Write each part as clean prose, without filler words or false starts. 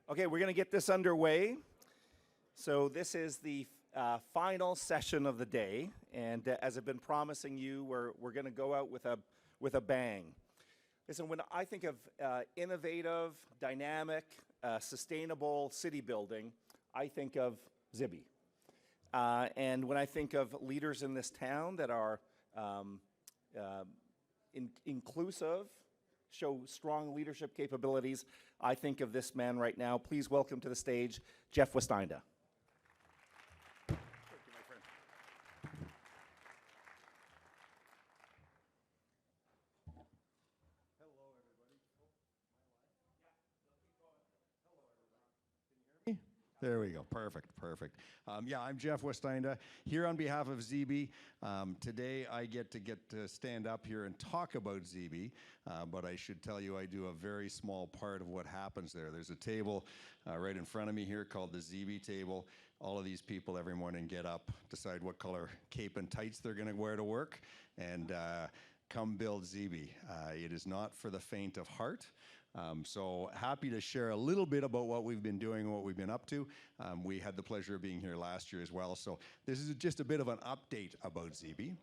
Okay, we're going to get this underway. So this is the final session of the day, and as I've been promising you, we're going to go out with a bang. Listen, when I think of innovative, dynamic, sustainable city building, I think of Zibi. And when I think of leaders in this town that are inclusive, show strong leadership capabilities, I think of this man right now. Please welcome to the stage, Jeff Westeinda. Thank you, my friend. Hello, everybody. Hello, everyone. Can you hear me? There we go. Perfect. Yeah, I'm Jeff Westeinda here on behalf of Zibi. Today I get to stand up here and talk about Zibi, but I should tell you I do a very small part of what happens there. There's a table right in front of me here called the Zibi table. All of these people every morning get up, decide what color cape and tights they're going to wear to work, and come build Zibi. It is not for the faint of heart. So happy to share a little bit about what we've been doing and what we've been up to. We had the pleasure of being here last year as well. So this is just a bit of an update about Zibi.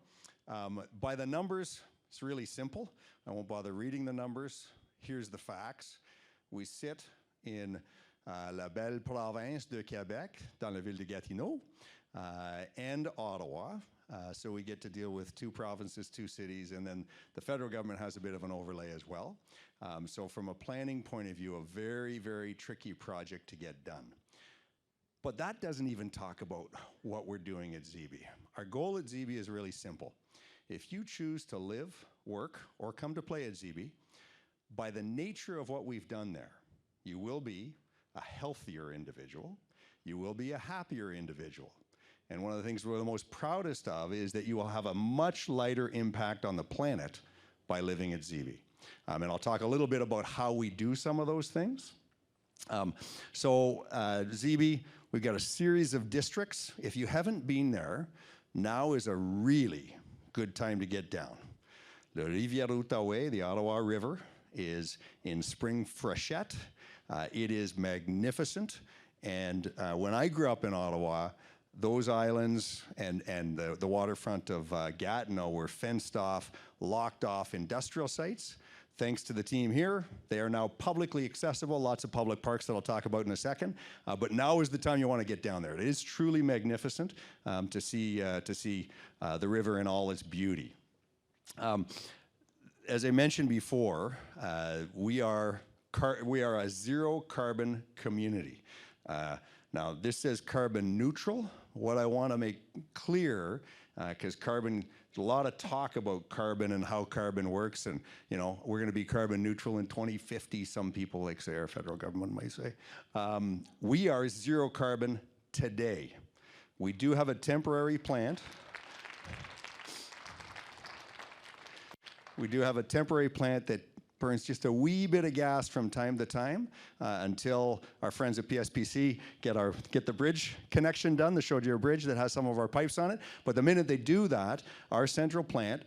By the numbers, it's really simple. I won't bother reading the numbers. Here's the facts. We sit in la belle province de Québec, dans la ville de Gatineau, and Ottawa. So we get to deal with two provinces, two cities, and then the federal government has a bit of an overlay as well. So from a planning point of view, a very, very tricky project to get done. But that doesn't even talk about what we're doing at Zibi. Our goal at Zibi is really simple. If you choose to live, work, or come to play at Zibi, by the nature of what we've done there, you will be a healthier individual, you will be a happier individual. And one of the things we're the most proudest of is that you will have a much lighter impact on the planet by living at Zibi. And I'll talk a little bit about how we do some of those things. Zibi, we've got a series of districts. If you haven't been there, now is a really good time to get down. The Rivière Outaouais, the Ottawa River, is in spring freshet. It is magnificent. And when I grew up in Ottawa, those islands and the waterfront of Gatineau were fenced off, locked off industrial sites. Thanks to the team here, they are now publicly accessible, lots of public parks that I'll talk about in a second. But now is the time you want to get down there. It is truly magnificent to see the river in all its beauty. As I mentioned before, we are a zero carbon community. Now, this says carbon neutral. What I want to make clear, because carbon, there's a lot of talk about carbon and how carbon works, and we're going to be carbon neutral in 2050, some people, like say our federal government might say. We are zero carbon today. We do have a temporary plant. We do have a temporary plant that burns just a wee bit of gas from time to time until our friends at PSPC get the bridge connection done, the Chaudière Bridge that has some of our pipes on it. But the minute they do that, our central plant,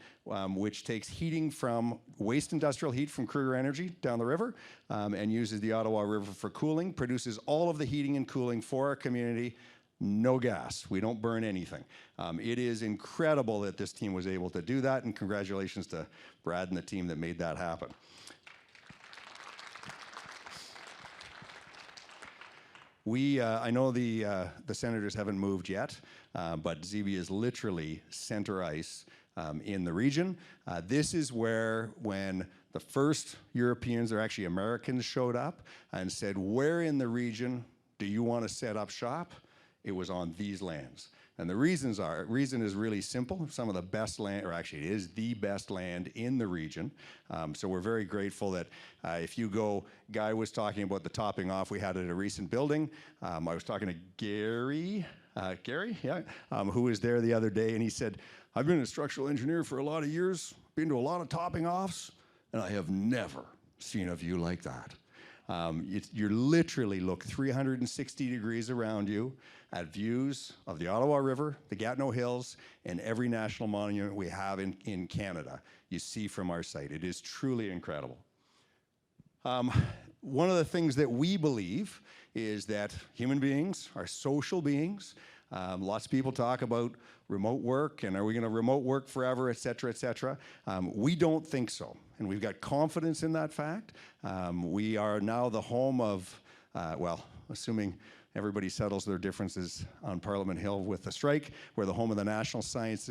which takes heating from waste industrial heat from Kruger Energy down the river and uses the Ottawa River for cooling, produces all of the heating and cooling for our community. No gas. We don't burn anything. It is incredible that this team was able to do that, and congratulations to Brad and the team that made that happen. I know the senators haven't moved yet, but Zibi is literally center ice in the region. This is where, when the first Europeans, or actually Americans, showed up and said, where in the region do you want to set up shop? It was on these lands. And the reason is really simple. Some of the best land, or actually it is the best land in the region. So we're very grateful that if you go, Guy was talking about the topping off we had at a recent building. I was talking to Gary, who was there the other day, and he said, I've been a structural engineer for a lot of years, been to a lot of topping offs, and I have never seen a view like that. You literally look 360 degrees around you at views of the Ottawa River, the Gatineau Hills, and every national monument we have in Canada. You see from our site. It is truly incredible. one of the things that we believe is that human beings are social beings. Lots of people talk about remote work and are we going to remote work forever, et cetera, et cetera. We don't think so, and we've got confidence in that fact. We are now the home of, well, assuming everybody settles their differences on Parliament Hill with the strike, we're the home of the National Science,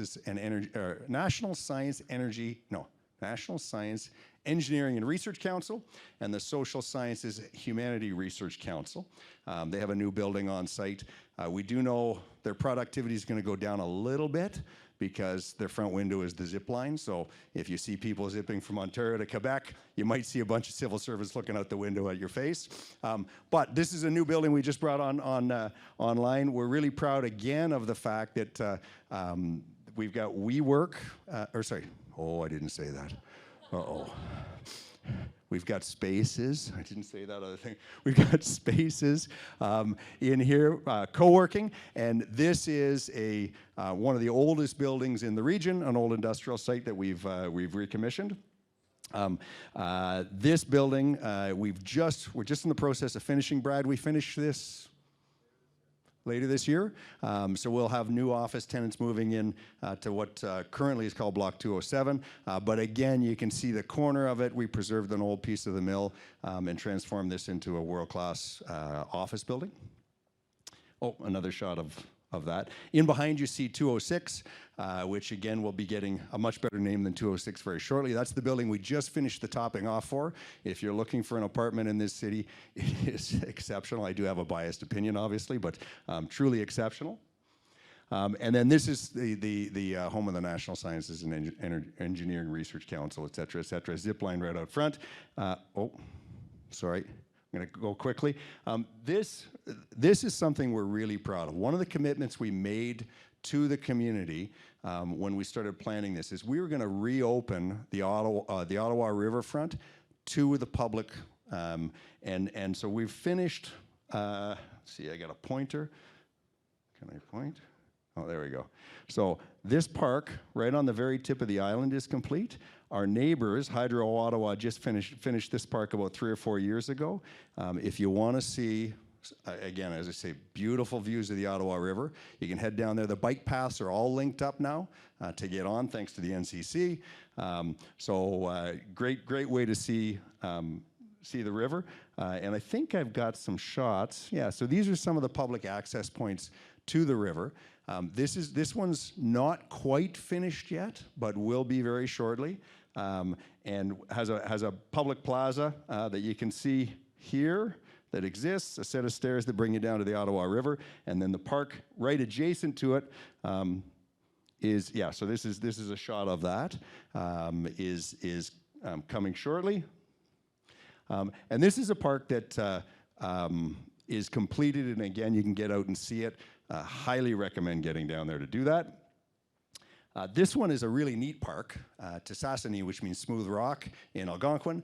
Engineering and Research Council and the Social Sciences Humanity Research Council. They have a new building on site. We do know their productivity is going to go down a little bit because their front window is the zip line. So if you see people zipping from Ontario to Quebec, you might see a bunch of civil service looking out the window at your face. But this is a new building we just brought online. We're really proud again of the fact that we've got WeWork, I didn't say that. Uh-oh. We've got spaces. I didn't say that other thing. We've got spaces in here, co-working, and this is one of the oldest buildings in the region, an old industrial site that we've recommissioned. This building, we're just in the process of finishing. Brad, we finish this later this year. So we'll have new office tenants moving in to what currently is called Block 207. But again, you can see the corner of it. We preserved an old piece of the mill and transformed this into a world-class office building. Oh, another shot of that. In behind you see 206, which again will be getting a much better name than 206 very shortly. That's the building we just finished the topping off for. If you're looking for an apartment in this city, it is exceptional. I do have a biased opinion, obviously, but truly exceptional. And then this is the home of the National Sciences and Engineering Research Council, et cetera, et cetera. Zip line right out front. Sorry. I'm going to go quickly. This is something we're really proud of. One of the commitments we made to the community when we started planning this is we were going to reopen the Ottawa riverfront to the public. And so we've finished, see, I got a pointer. Can I point? Oh, there we go. So this park right on the very tip of the island is complete. Our neighbors, Hydro Ottawa, just finished this park about 3 or 4 years ago. If you want to see, again, as I say, beautiful views of the Ottawa River, you can head down there. The bike paths are all linked up now to get on, thanks to the NCC. Great way to see the river. And I think I've got some shots. Yeah, so these are some of the public access points to the river. This one's not quite finished yet, but will be very shortly, and has a public plaza that you can see here that exists, a set of stairs that bring you down to the Ottawa River, and then the park right adjacent to it is, yeah. So this is a shot of that. Is coming shortly, and this is a park that is completed, and again you can get out and see it. Highly recommend getting down there to do that. This one is a really neat park, Tassassani, which means smooth rock in Algonquin.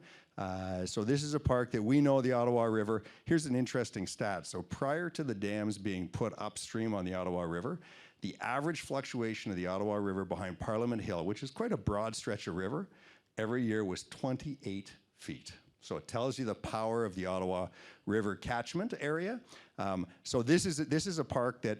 So this is a park that we know the Ottawa River. Here's an interesting stat. So prior to the dams being put upstream on the Ottawa River, the average fluctuation of the Ottawa River behind Parliament Hill, which is quite a broad stretch of river, every year was 28 feet. So it tells you the power of the Ottawa River catchment area. So this is a park that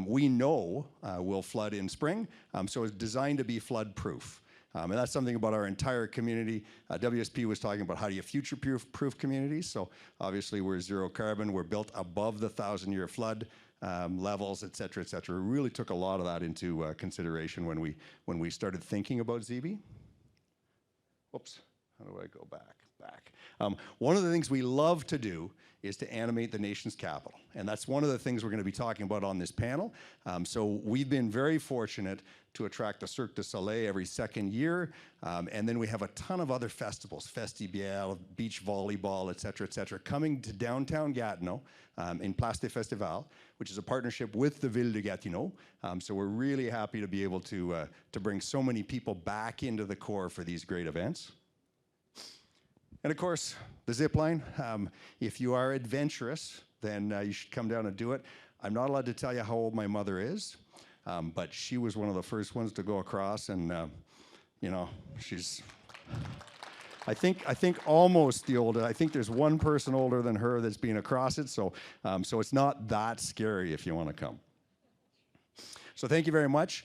we know will flood in spring. So it's designed to be flood proof. And that's something about our entire community. WSP was talking about how do you future-proof communities. So obviously we're zero carbon. We're built above the 1,000-year flood levels, et cetera, et cetera. We really took a lot of that into consideration when we started thinking about ZB. Oops, how do I go back? One of the things we love to do is to animate the nation's capital. And that's one of the things we're going to be talking about on this panel. So we've been very fortunate to attract the Cirque du Soleil every second year. And then we have a ton of other festivals, Festibiel, beach volleyball, et cetera, coming to downtown Gatineau in Place des Festivals, which is a partnership with the Ville de Gatineau. So we're really happy to be able to bring so many people back into the core for these great events. And of course, the zip line. If you are adventurous, then you should come down and do it. I'm not allowed to tell you how old my mother is, but she was one of the first ones to go across, and you know, she's I think almost the oldest. I think there's one person older than her that's been across it, so it's not that scary if you want to come. So thank you very much.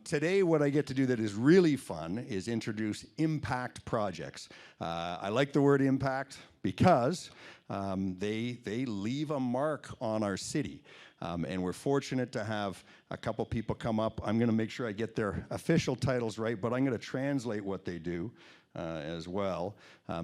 Today, what I get to do that is really fun is introduce impact projects. I like the word impact because they leave a mark on our city. And we're fortunate to have a couple people come up. I'm going to make sure I get their official titles right, but I'm going to translate what they do as well.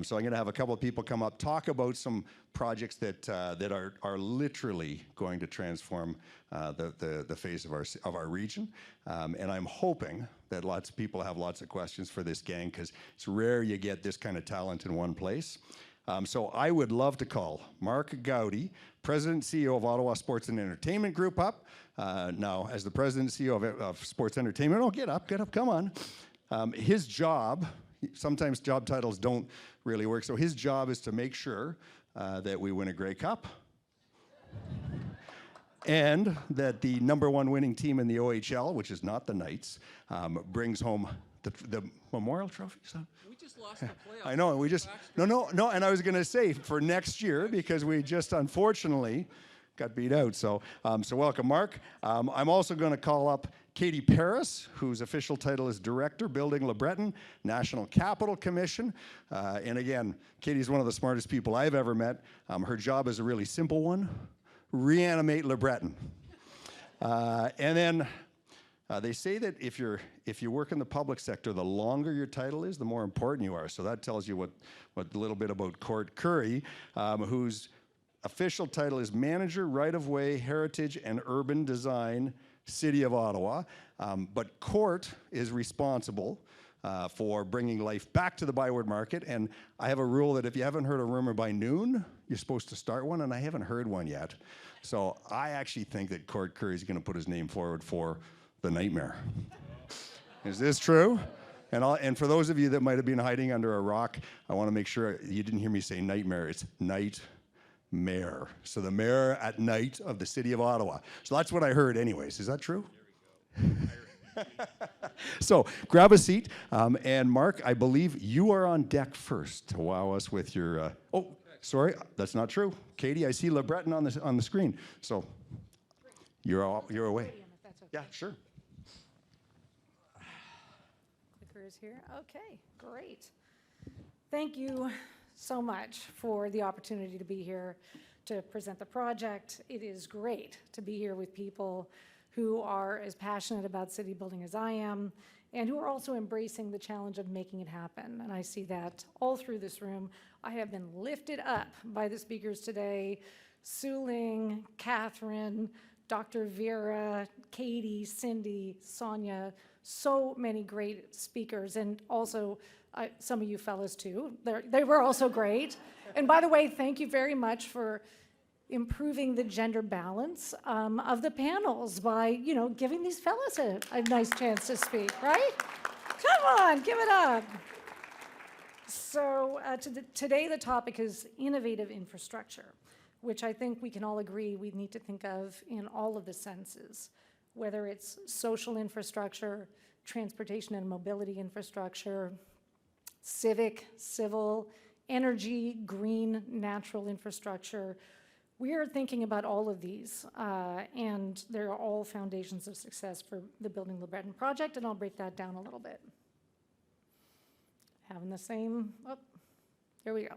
So I'm going to have a couple of people come up, talk about some projects that are literally going to transform the face of our region. And I'm hoping that lots of people have lots of questions for this gang, because it's rare you get this kind of talent in one place. So I would love to call Mark Gowdy, President and CEO of Ottawa Sports and Entertainment Group, up. Now, as the President and CEO of Sports Entertainment, get up, come on. His job, sometimes job titles don't really work, so his job is to make sure that we win a Grey Cup and that the #1 winning team in the OHL, which is not the Knights, brings home the Memorial Trophy. We just lost the playoffs. I know, no, and I was going to say for next year, because we just unfortunately got beat out. So welcome, Mark. I'm also going to call up Katie Paris, whose official title is Director, Building LeBreton, National Capital Commission. And again, Katie's one of the smartest people I've ever met. Her job is a really simple one: reanimate LeBreton. And then they say that if you work in the public sector, the longer your title is, the more important you are. So that tells you what a little bit about Court Curry, whose official title is Manager, Right-of-Way, Heritage and Urban Design, City of Ottawa. But Court is responsible for bringing life back to the Byward Market. And I have a rule that if you haven't heard a rumor by noon, you're supposed to start one, and I haven't heard one yet. So I actually think that Court Curry is going to put his name forward for the Nightmare. Is this true? And for those of you that might have been hiding under a rock, I want to make sure you didn't hear me say nightmare. It's nightmare. So the mayor at night of the City of Ottawa. So that's what I heard anyways. Is that true? So grab a seat. And Mark, I believe you are on deck first to wow us with your... oh, sorry, that's not true. Katie, I see LeBreton on the screen. So you're away. Yeah, sure. Clicker is here. Okay, great. Thank you so much for the opportunity to be here to present the project. It is great to be here with people who are as passionate about city building as I am, and who are also embracing the challenge of making it happen. And I see that all through this room. I have been lifted up by the speakers today: Sue Ling, Catherine, Dr. Vera, Katie, Cindy, Sonia, so many great speakers, and also some of you fellas too. They were also great. And by the way, thank you very much for improving the gender balance of the panels by, giving these fellas a nice chance to speak, right? Come on, give it up. So today the topic is innovative infrastructure, which I think we can all agree we need to think of in all of the senses, whether it's social infrastructure, transportation and mobility infrastructure, civic, civil, energy, green, natural infrastructure. We are thinking about all of these, and they're all foundations of success for the Building LeBreton project, and I'll break that down a little bit. Having the same, there we go.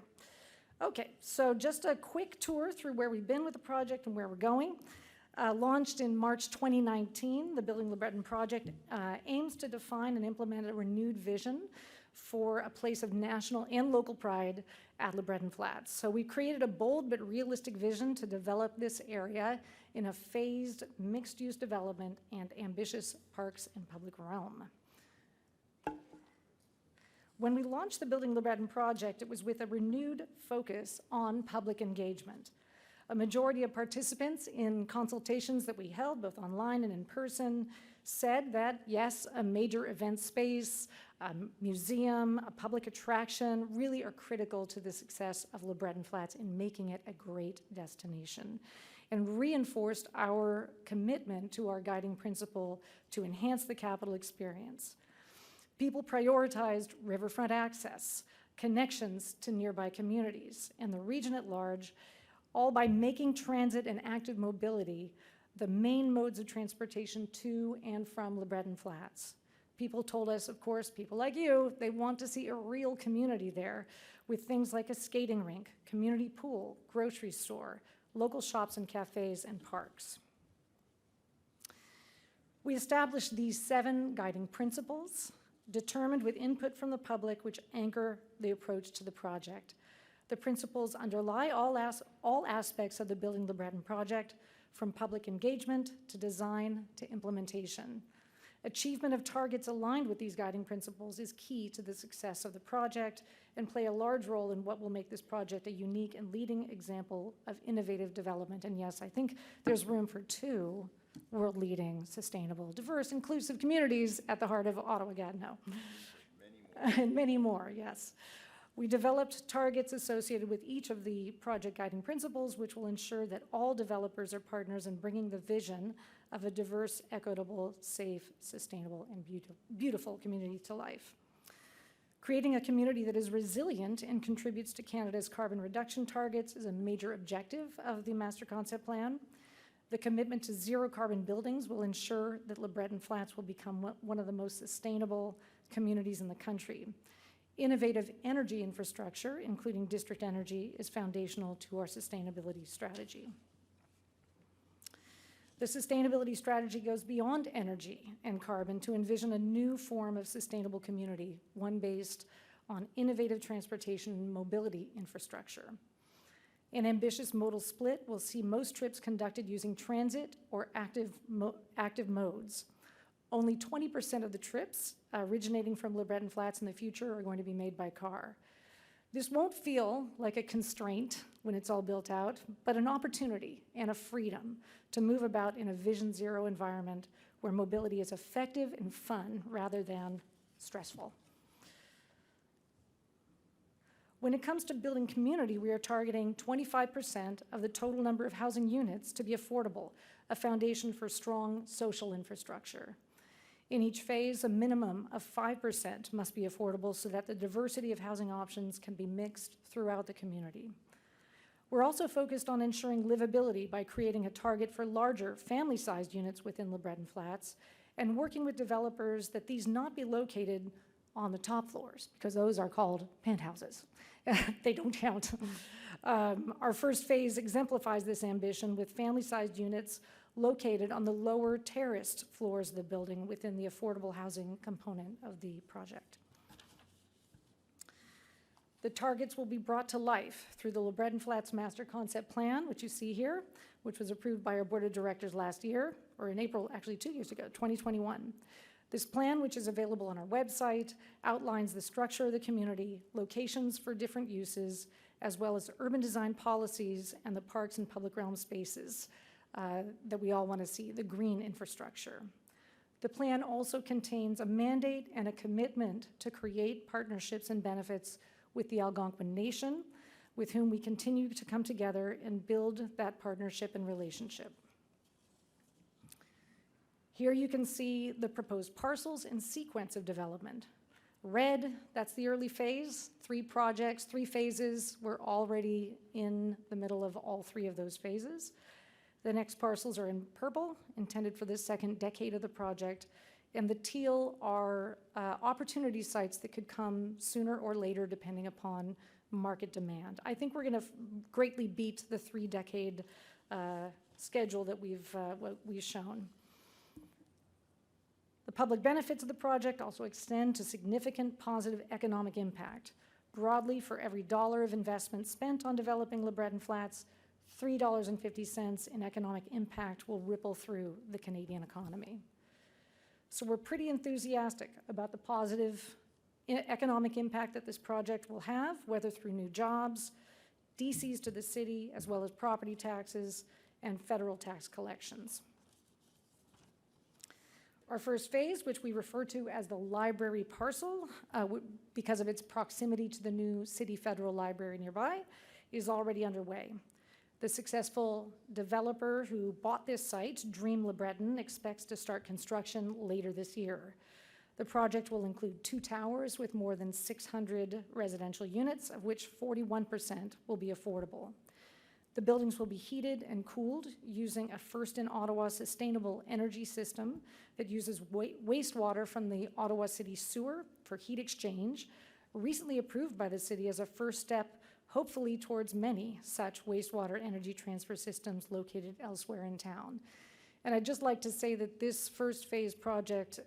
Okay, so just a quick tour through where we've been with the project and where we're going. Launched in March 2019, the Building LeBreton project aims to define and implement a renewed vision for a place of national and local pride at LeBreton Flats. So we created a bold but realistic vision to develop this area in a phased mixed-use development and ambitious parks and public realm. When we launched the Building LeBreton project, it was with a renewed focus on public engagement. A majority of participants in consultations that we held, both online and in person, said that yes, a major event space, a museum, a public attraction really are critical to the success of LeBreton Flats in making it a great destination, and reinforced our commitment to our guiding principle to enhance the capital experience. People prioritized riverfront access, connections to nearby communities and the region at large, all by making transit and active mobility the main modes of transportation to and from LeBreton Flats. People told us, of course, people like you, they want to see a real community there with things like a skating rink, community pool, grocery store, local shops and cafes, and parks. We established these 7 guiding principles, determined with input from the public, which anchor the approach to the project. The principles underlie all aspects of the Building LeBreton project, from public engagement to design to implementation. Achievement of targets aligned with these guiding principles is key to the success of the project and play a large role in what will make this project a unique and leading example of innovative development. And yes, I think there's room for 2 world-leading, sustainable, diverse, inclusive communities at the heart of Ottawa-Gatineau. And many more, yes. We developed targets associated with each of the project guiding principles, which will ensure that all developers are partners in bringing the vision of a diverse, equitable, safe, sustainable, and beautiful community to life. Creating a community that is resilient and contributes to Canada's carbon reduction targets is a major objective of the Master Concept Plan. The commitment to zero carbon buildings will ensure that LeBreton Flats will become one of the most sustainable communities in the country. Innovative energy infrastructure, including district energy, is foundational to our sustainability strategy. The sustainability strategy goes beyond energy and carbon to envision a new form of sustainable community, one based on innovative transportation and mobility infrastructure. An ambitious modal split will see most trips conducted using transit or active modes. Only 20% of the trips originating from LeBreton Flats in the future are going to be made by car. This won't feel like a constraint when it's all built out, but an opportunity and a freedom to move about in a Vision Zero environment where mobility is effective and fun rather than stressful. When it comes to building community, we are targeting 25% of the total number of housing units to be affordable, a foundation for strong social infrastructure. In each phase, a minimum of 5% must be affordable so that the diversity of housing options can be mixed throughout the community. We're also focused on ensuring livability by creating a target for larger family-sized units within LeBreton Flats and working with developers that these not be located on the top floors, because those are called penthouses. They don't count. Our first phase exemplifies this ambition with family-sized units located on the lower terraced floors of the building within the affordable housing component of the project. The targets will be brought to life through the LeBreton Flats Master Concept Plan, which you see here, which was approved by our Board of Directors last year, or in April, actually 2 years ago, 2021. This plan, which is available on our website, outlines the structure of the community, locations for different uses, as well as urban design policies and the parks and public realm spaces that we all want to see, the green infrastructure. The plan also contains a mandate and a commitment to create partnerships and benefits with the Algonquin Nation, with whom we continue to come together and build that partnership and relationship. Here you can see the proposed parcels and sequence of development. Red, that's the early phase, 3 projects, 3 phases. We're already in the middle of all 3 of those phases. The next parcels are in purple, intended for the second decade of the project, and the teal are opportunity sites that could come sooner or later depending upon market demand. I think we're going to greatly beat the 3-decade schedule that we've shown. The public benefits of the project also extend to significant positive economic impact. Broadly, for every $1 of investment spent on developing LeBreton Flats, $3.50 in economic impact will ripple through the Canadian economy. So we're pretty enthusiastic about the positive economic impact that this project will have, whether through new jobs, DCs to the city, as well as property taxes and federal tax collections. Our first phase, which we refer to as the library parcel, because of its proximity to the new City Federal Library nearby, is already underway. The successful developer who bought this site, Dream LeBreton, expects to start construction later this year. The project will include 2 towers with more than 600 residential units, of which 41% will be affordable. The buildings will be heated and cooled using a first in Ottawa sustainable energy system that uses wastewater from the Ottawa City Sewer for heat exchange, recently approved by the city as a first step, hopefully towards many such wastewater energy transfer systems located elsewhere in town. And I'd just like to say that this first phase project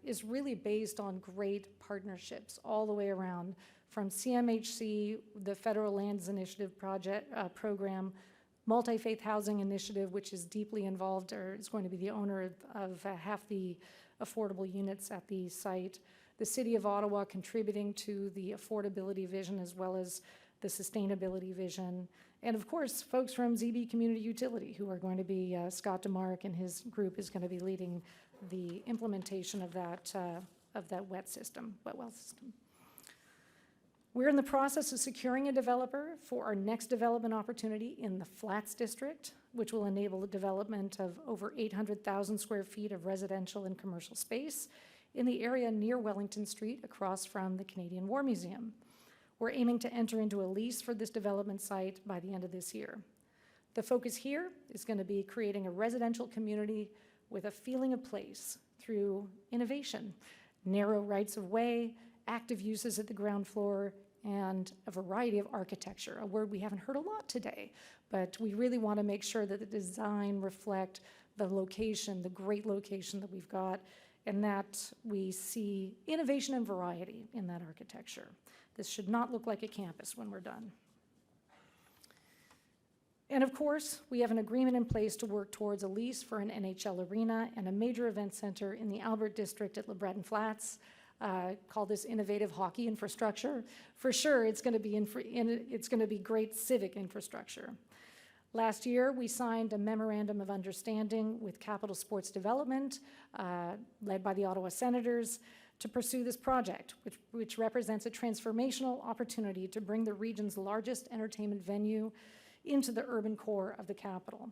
is really based on great partnerships all the way around, from CMHC, the Federal Lands Initiative program, Multi-Faith Housing Initiative, which is deeply involved, or is going to be the owner of half the affordable units at the site, the City of Ottawa contributing to the affordability vision as well as the sustainability vision, and of course, folks from ZB Community Utility, who are going to be, Scott DeMarc and his group is going to be leading the implementation of that wet well system. We're in the process of securing a developer for our next development opportunity in the Flats District, which will enable the development of over 800,000 square feet of residential and commercial space in the area near Wellington Street across from the Canadian War Museum. We're aiming to enter into a lease for this development site by the end of this year. The focus here is going to be creating a residential community with a feeling of place through innovation, narrow rights of way, active uses at the ground floor, and a variety of architecture, a word we haven't heard a lot today, but we really want to make sure that the design reflect the location, the great location that we've got, and that we see innovation and variety in that architecture. This should not look like a campus when we're done. And of course, we have an agreement in place to work towards a lease for an NHL arena and a major event center in the Albert District at LeBreton Flats. Call this innovative hockey infrastructure. For sure, it's going to be great civic infrastructure. Last year, we signed a memorandum of understanding with Capital Sports Development, led by the Ottawa Senators, to pursue this project, which represents a transformational opportunity to bring the region's largest entertainment venue into the urban core of the capital.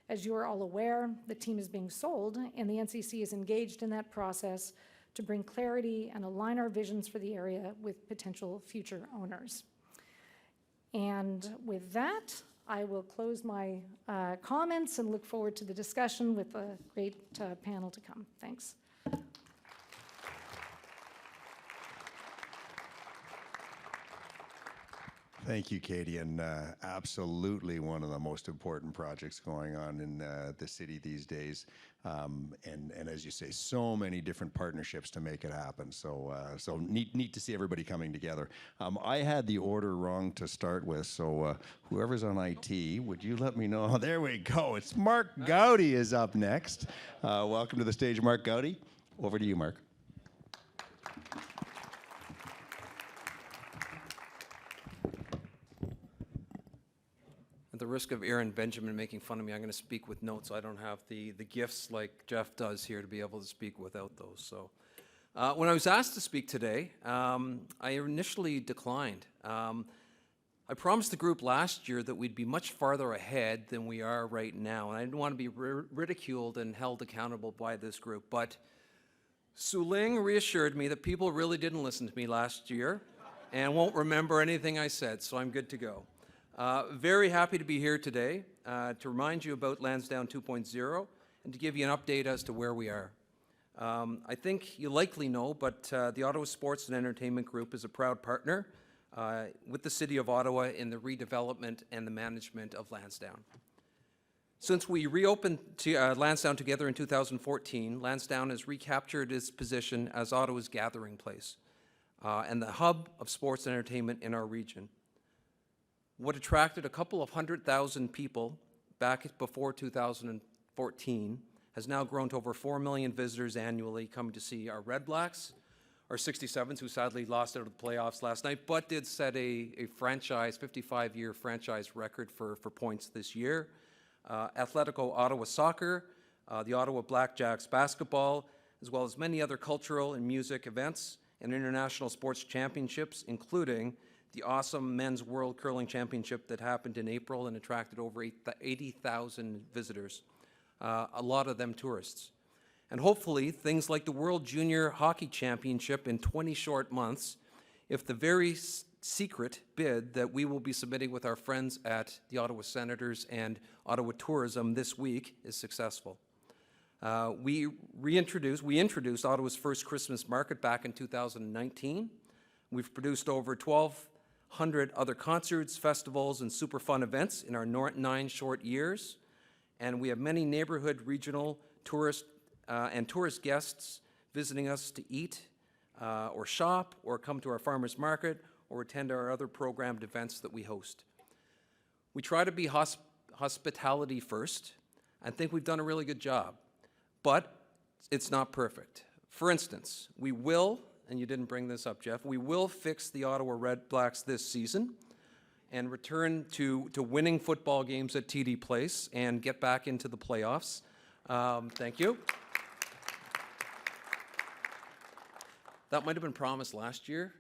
As you are all aware, the team is being sold, and the NCC is engaged in that process to bring clarity and align our visions for the area with potential future owners. And with that, I will close my comments and look forward to the discussion with a great panel to come. Thanks. Thank you, Katie, and absolutely one of the most important projects going on in the city these days. And as you say, so many different partnerships to make it happen. So neat to see everybody coming together. I had the order wrong to start with, so whoever's on IT, would you let me know? Oh, there we go. It's Mark Gowdy is up next. Welcome to the stage, Mark Gowdy. Over to you, Mark. At the risk of Aaron Benjamin making fun of me, I'm going to speak with notes. I don't have the gifts like Jeff does here to be able to speak without those. So when I was asked to speak today, I initially declined. I promised the group last year that we'd be much farther ahead than we are right now, and I didn't want to be ridiculed and held accountable by this group. But Su Ling reassured me that people really didn't listen to me last year and won't remember anything I said, so I'm good to go. Very happy to be here today to remind you about Lansdowne 2.0 and to give you an update as to where we are. I think you likely know, but the Ottawa Sports and Entertainment Group is a proud partner with the City of Ottawa in the redevelopment and the management of Lansdowne. Since we reopened Lansdowne together in 2014, Lansdowne has recaptured its position as Ottawa's gathering place and the hub of sports and entertainment in our region. What attracted a couple of 100,000 people back before 2014 has now grown to over 4 million visitors annually coming to see our Red Blacks, our 67s, who sadly lost out of the playoffs last night, but did set a franchise, 55-year franchise record for points this year. Atletico Ottawa Soccer, the Ottawa Blackjacks basketball, as well as many other cultural and music events and international sports championships, including the awesome Men's World Curling Championship that happened in April and attracted over 80,000 visitors, a lot of them tourists. And hopefully, things like the World Junior Hockey Championship in 20 short months, if the very secret bid that we will be submitting with our friends at the Ottawa Senators and Ottawa Tourism this week is successful. We introduced Ottawa's first Christmas market back in 2019. We've produced over 1,200 other concerts, festivals, and super fun events in our 9 short years. And we have many neighborhood, regional, tourist guests visiting us to eat or shop or come to our farmers market or attend our other programmed events that we host. We try to be hospitality first. I think we've done a really good job, but it's not perfect. For instance, we will, and you didn't bring this up, Jeff, we will fix the Ottawa Red Blacks this season and return to winning football games at TD Place and get back into the playoffs. Thank you. That might have been promised last year,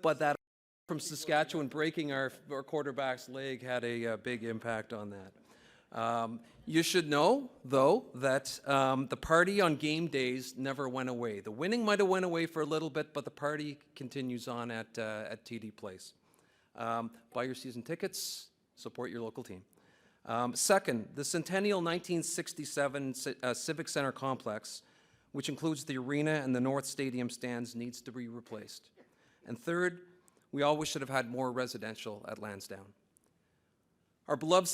but that from Saskatchewan breaking our quarterback's leg had a big impact on that. You should know, though, that the party on game days never went away. The winning might have went away for a little bit, but the party continues on at TD Place. Buy your season tickets, support your local team. Second, the Centennial 1967 Civic Center complex, which includes the arena and the North Stadium stands, needs to be replaced. And third, we always should have had more residential at Lansdowne. Our beloved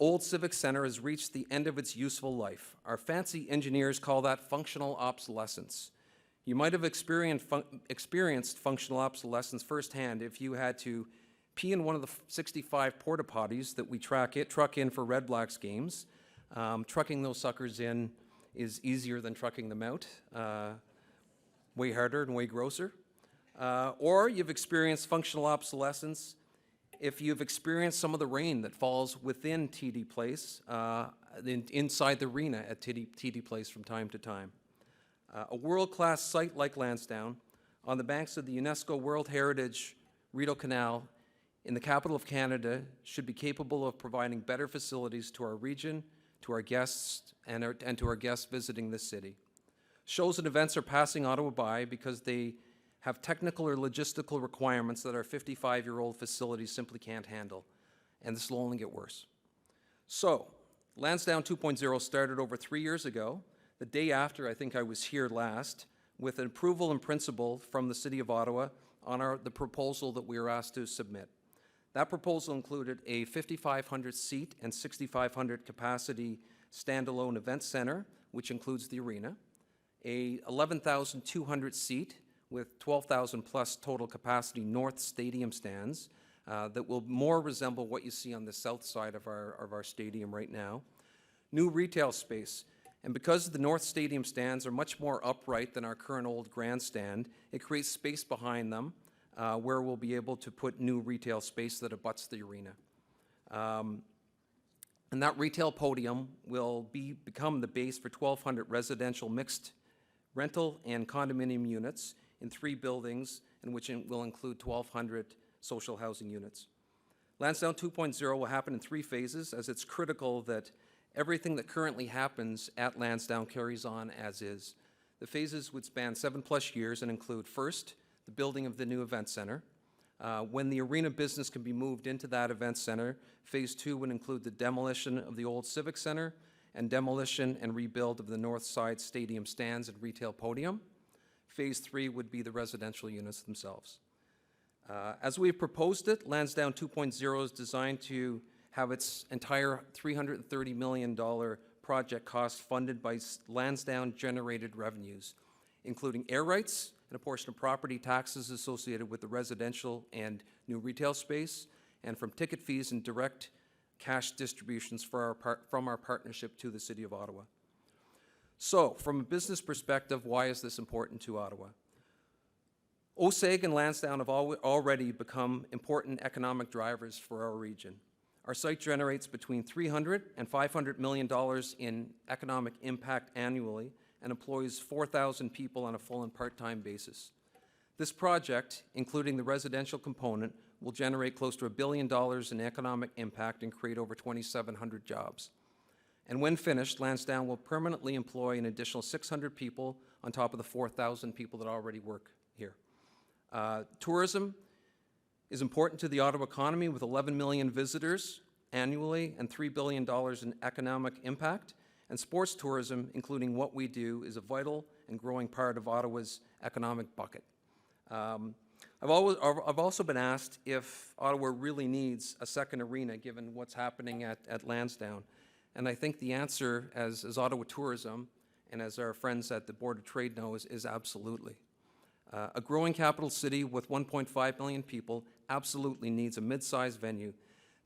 old Civic Center has reached the end of its useful life. Our fancy engineers call that functional obsolescence. You might have experienced functional obsolescence firsthand if you had to pee in one of the 65 porta potties that we truck in for Red Blacks games. Trucking those suckers in is easier than trucking them out. Way harder and way grosser. Or you've experienced functional obsolescence if you've experienced some of the rain that falls within TD Place, inside the arena at TD Place from time to time. A world-class site like Lansdowne, on the banks of the UNESCO World Heritage Rideau Canal, in the capital of Canada, should be capable of providing better facilities to our region, to our guests, and to our guests visiting this city. Shows and events are passing Ottawa by because they have technical or logistical requirements that our 55-year-old facilities simply can't handle, and this will only get worse. So, Lansdowne 2.0 started over 3 years ago, the day after I think I was here last, with an approval in principle from the City of Ottawa on the proposal that we were asked to submit. That proposal included a 5,500 seat and 6,500 capacity standalone event center, which includes the arena, a 11,200 seat with 12,000 plus total capacity North Stadium stands that will more resemble what you see on the south side of our stadium right now. New retail space, and because the North Stadium stands are much more upright than our current old grandstand, it creates space behind them where we'll be able to put new retail space that abuts the arena. And that retail podium will become the base for 1,200 residential mixed rental and condominium units in 3 buildings, in which it will include 1,200 social housing units. Lansdowne 2.0 will happen in 3 phases, as it's critical that everything that currently happens at Lansdowne carries on as is. The phases would span 7+ years and include, first, the building of the new event center. When the arena business can be moved into that event center, phase 2 would include the demolition of the old Civic Center and demolition and rebuild of the north side stadium stands and retail podium. Phase 3 would be the residential units themselves. As we have proposed it, Lansdowne 2.0 is designed to have its entire $330 million project cost funded by Lansdowne-generated revenues, including air rights and a portion of property taxes associated with the residential and new retail space, and from ticket fees and direct cash distributions from our partnership to the City of Ottawa. So, from a business perspective, why is this important to Ottawa? OSEG and Lansdowne have already become important economic drivers for our region. Our site generates between $300 and $500 million in economic impact annually and employs 4,000 people on a full and part-time basis. This project, including the residential component, will generate close to $1 billion in economic impact and create over 2,700 jobs. And when finished, Lansdowne will permanently employ an additional 600 people on top of the 4,000 people that already work here. Tourism is important to the Ottawa economy with 11 million visitors annually and $3 billion in economic impact. And sports tourism, including what we do, is a vital and growing part of Ottawa's economic bucket. I've also been asked if Ottawa really needs a second arena given what's happening at Lansdowne. And I think the answer, as Ottawa Tourism and as our friends at the Board of Trade know, is absolutely. A growing capital city with 1.5 million people absolutely needs a mid-sized venue.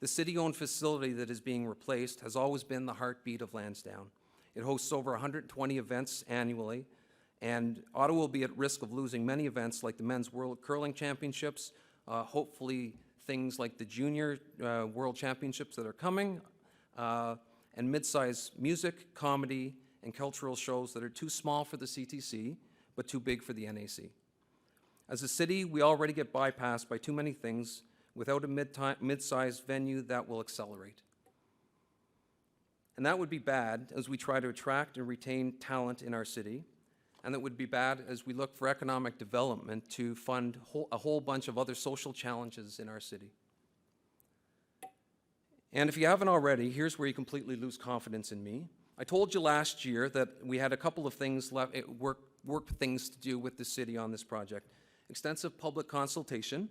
The city-owned facility that is being replaced has always been the heartbeat of Lansdowne. It hosts over 120 events annually, and Ottawa will be at risk of losing many events like the Men's World Curling Championships, hopefully things like the Junior World Championships that are coming, and mid-sized music, comedy, and cultural shows that are too small for the CTC, but too big for the NAC. As a city, we already get bypassed by too many things without a mid-sized venue that will accelerate. And that would be bad as we try to attract and retain talent in our city, and that would be bad as we look for economic development to fund a whole bunch of other social challenges in our city. And if you haven't already, here's where you completely lose confidence in me. I told you last year that we had a couple of things left, work things to do with the city on this project. Extensive public consultation,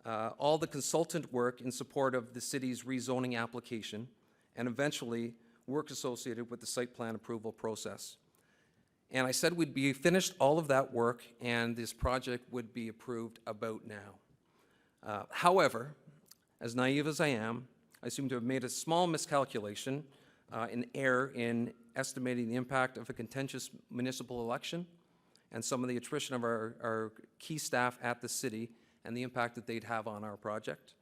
all the consultant work in support of the city's rezoning application, and eventually work associated with the site plan approval process. And I said we'd be finished all of that work and this project would be approved about now. However, as naive as I am, I seem to have made a small miscalculation, an error in estimating the impact of a contentious municipal election and some of the attrition of our key staff at the city and the impact that they'd have on our project.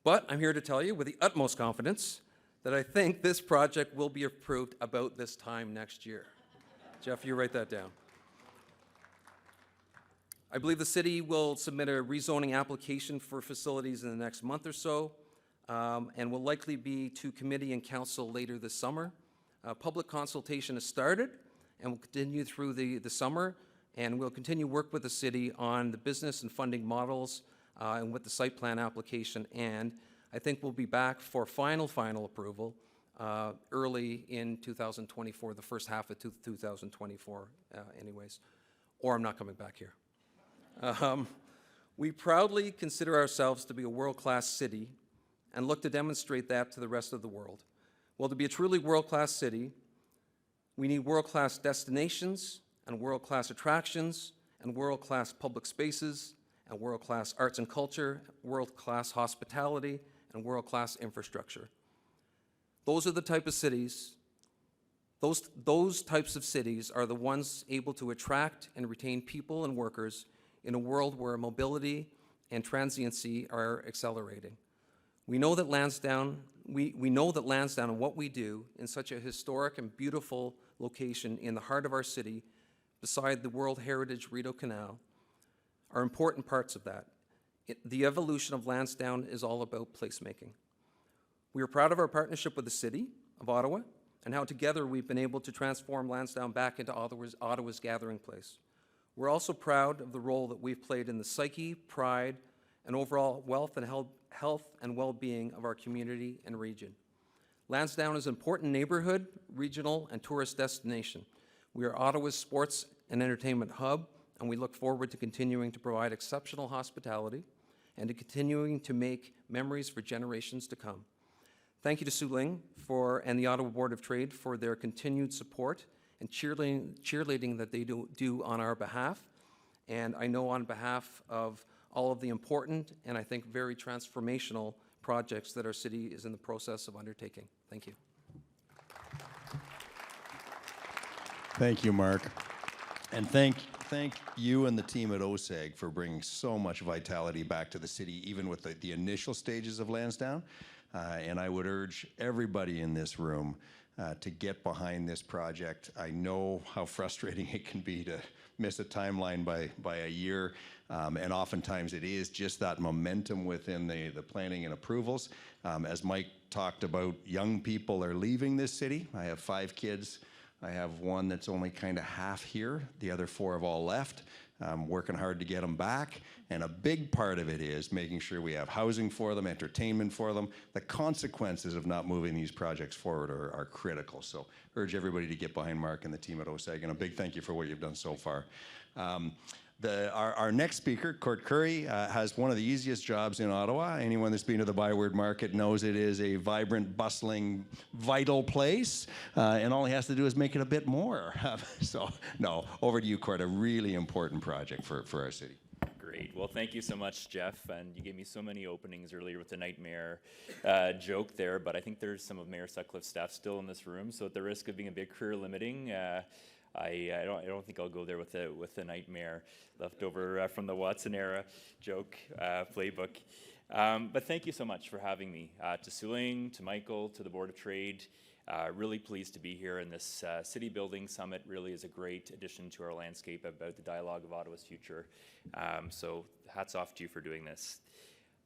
But I'm here to tell you with the utmost confidence that I think this project will be approved about this time next year. Jeff, you write that down. I believe the city will submit a rezoning application for facilities in the next month or so, and will likely be to committee and council later this summer. Public consultation has started and will continue through the summer, and we'll continue work with the city on the business and funding models and with the site plan application, and I think we'll be back for final approval early in 2024, the first half of 2024 anyways, or I'm not coming back here. We proudly consider ourselves to be a world-class city and look to demonstrate that to the rest of the world. Well, to be a truly world-class city, we need world-class destinations and world-class attractions and world-class public spaces and world-class arts and culture, world-class hospitality, and world-class infrastructure. Those are the type of cities, those types of cities are the ones able to attract and retain people and workers in a world where mobility and transiency are accelerating. We know that Lansdowne and what we do in such a historic and beautiful location in the heart of our city, beside the World Heritage Rideau Canal, are important parts of that. The evolution of Lansdowne is all about placemaking. We are proud of our partnership with the City of Ottawa and how together we've been able to transform Lansdowne back into Ottawa's gathering place. We're also proud of the role that we've played in the psyche, pride, and overall wealth and health and well-being of our community and region. Lansdowne is an important neighborhood, regional, and tourist destination. We are Ottawa's sports and entertainment hub, and we look forward to continuing to provide exceptional hospitality and to continuing to make memories for generations to come. Thank you to Sue Ling and the Ottawa Board of Trade for their continued support and cheerleading that they do on our behalf. And I know on behalf of all of the important and I think very transformational projects that our city is in the process of undertaking. Thank you. Thank you, Mark. And thank you and the team at OSAG for bringing so much vitality back to the city, even with the initial stages of Lansdowne. And I would urge everybody in this room to get behind this project. I know how frustrating it can be to miss a timeline by a year, and oftentimes it is just that momentum within the planning and approvals. As Mike talked about, young people are leaving this city. I have 5 kids. I have one that's only kind of half here. The other 4 have all left. Working hard to get them back. And a big part of it is making sure we have housing for them, entertainment for them. The consequences of not moving these projects forward are critical. So urge everybody to get behind Mark and the team at OSEG. And a big thank you for what you've done so far. Our next speaker, Court Curry, has one of the easiest jobs in Ottawa. Anyone that's been to the Byward Market knows it is a vibrant, bustling, vital place, and all he has to do is make it a bit more. So, no, over to you, Court. A really important project for our city. Great. Well, thank you so much, Jeff. And you gave me so many openings earlier with the nightmare joke there, but I think there's some of Mayor Sutcliffe's staff still in this room, so at the risk of being a bit career limiting, I don't think I'll go there with the nightmare left over from the Watson era joke playbook. But thank you so much for having me. To Suling, to Michael, to the Board of Trade, really pleased to be here. And this City Building Summit really is a great addition to our landscape about the dialogue of Ottawa's future. So hats off to you for doing this.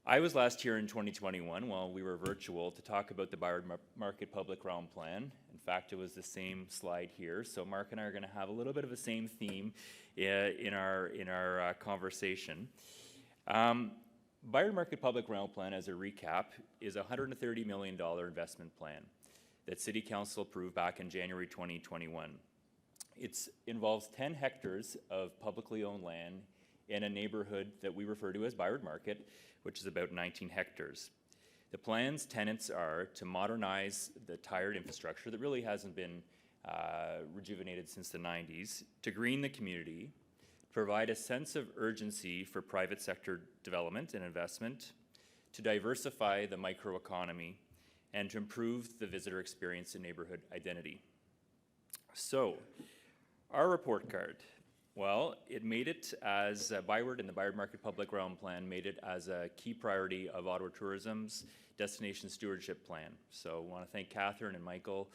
I was last here in 2021 while we were virtual to talk about the Byward Market Public Realm Plan. In fact, it was the same slide here. So Mark and I are going to have a little bit of the same theme in our conversation. Byward Market Public Realm Plan, as a recap, is a $130 million investment plan that City Council approved back in January 2021. It involves 10 hectares of publicly owned land in a neighborhood that we refer to as Byward Market, which is about 19 hectares. The plan's tenets are to modernize the tired infrastructure that really hasn't been rejuvenated since the 90s, to green the community, provide a sense of urgency for private sector development and investment, to diversify the microeconomy, and to improve the visitor experience and neighborhood identity. So, our report card. Well, it made it as Byward and the Byward Market Public Realm Plan made it as a key priority of Ottawa Tourism's Destination Stewardship Plan. So I want to thank Catherine and Michael